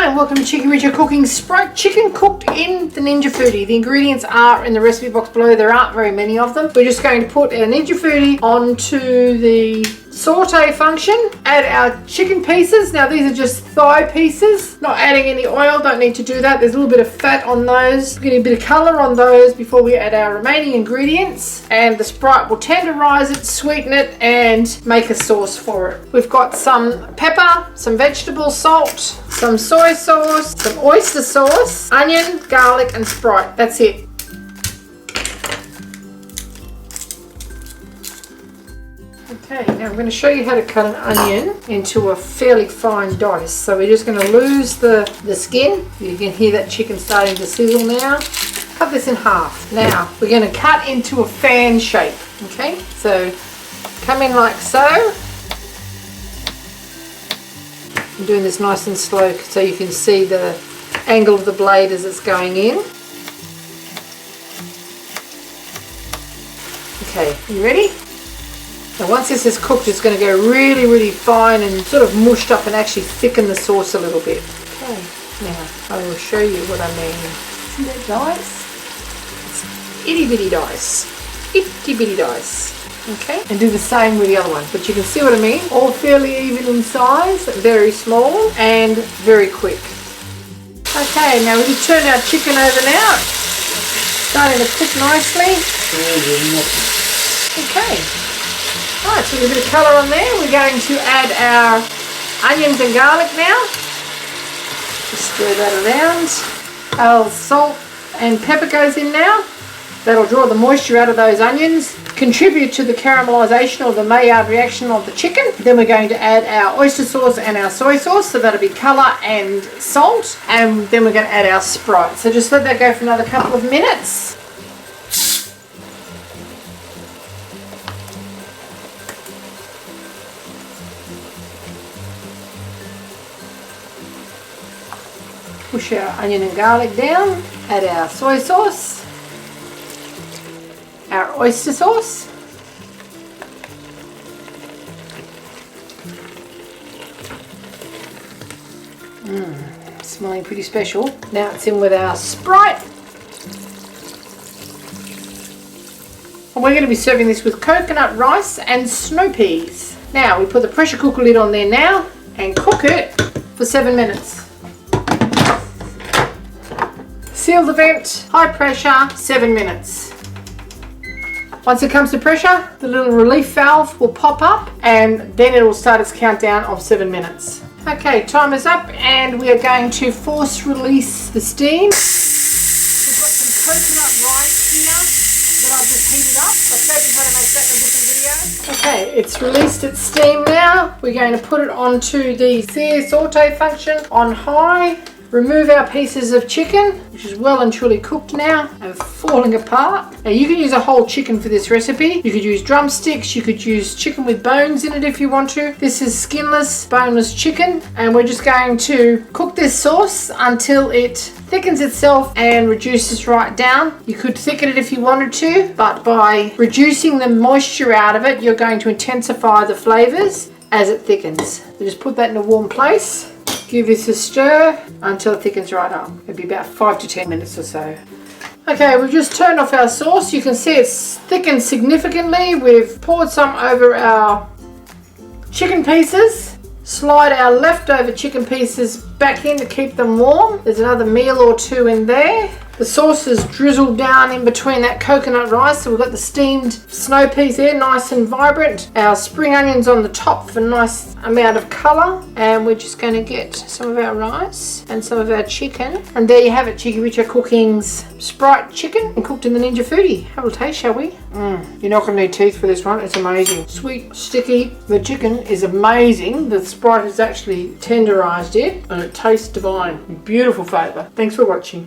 Hi and welcome to Cheekyricho cooking Sprite Chicken cooked in the Ninja Foodi. The ingredients are in the recipe box below. There aren't very many of them. We're just going to put our Ninja Foodi onto the saute function. Add our chicken pieces. Now these are just thigh pieces. Not adding any oil, don't need to do that. There's a little bit of fat on those. Getting a bit of colour on those before we add our remaining ingredients. And the Sprite will tenderize it, sweeten it and make a sauce for it. We've got some pepper, some vegetable salt, some soy sauce, some oyster sauce, onion, garlic and Sprite. That's it. Okay, now I'm going to show you how to cut an onion into a fairly fine dice. So we're just going to lose the skin. You can hear that chicken starting to sizzle now. Cut this in half. Now we're going to cut into a fan shape. Okay, so come in like so. I'm doing this nice and slow so you can see the angle of the blade as it's going in. Okay, you ready? Now once this is cooked, it's going to go really fine and sort of mushed up and actually thicken the sauce a little bit. Okay, now I will show you what I mean. See that dice? It's itty bitty dice. Itty bitty dice. Okay, and do the same with the other one. But you can see what I mean. All fairly even in size, very small and very quick. Okay, now we just turn our chicken over now. Starting to cook nicely. Okay. Alright, so a bit of colour on there. We're going to add our onions and garlic now. Just stir that around. Our salt and pepper goes in now. That'll draw the moisture out of those onions, contribute to the caramelisation or the Maillard reaction of the chicken. Then we're going to add our oyster sauce and our soy sauce, so that'll be colour and salt. And then we're going to add our Sprite. So just let that go for another couple of minutes. Push our onion and garlic down, add our soy sauce, our oyster sauce, smelling pretty special. Now it's in with our Sprite. And we're going to be serving this with coconut rice and snow peas. Now we put the pressure cooker lid on there now and cook it for 7 minutes. Seal the vent, high pressure, 7 minutes. Once it comes to pressure, the little relief valve will pop up and then it will start its countdown of 7 minutes. Okay, time is up and we are going to force release the steam. We've got some coconut rice here that I've just heated up. I'll show you how to make that in a different video. Okay, it's released its steam now. We're going to put it onto the sear saute function on high. Remove our pieces of chicken, which is well and truly cooked now and falling apart. Now you can use a whole chicken for this recipe. You could use drumsticks, you could use chicken with bones in it if you want to. This is skinless, boneless chicken, and we're just going to cook this sauce until it thickens itself and reduces right down. You could thicken it if you wanted to, but by reducing the moisture out of it, you're going to intensify the flavours as it thickens. So just put that in a warm place. Give this a stir until it thickens right up. It'll be about 5 to 10 minutes or so. Okay, we've just turned off our sauce. You can see it's thickened significantly. We've poured some over our chicken pieces. Slide our leftover chicken pieces back in to keep them warm. There's another meal or two in there. The sauce is drizzled down in between that coconut rice, so we've got the steamed snow peas there, nice and vibrant. Our spring onions on the top for a nice amount of colour. And we're just going to get some of our rice and some of our chicken. And there you have it, Cheekyricho Cooking's Sprite Chicken and cooked in the Ninja Foodi. Have a taste, shall we? You're not going to need teeth for this one. It's amazing. Sweet, sticky. The chicken is amazing. The Sprite has actually tenderised it and it tastes divine. Beautiful flavour. Thanks for watching.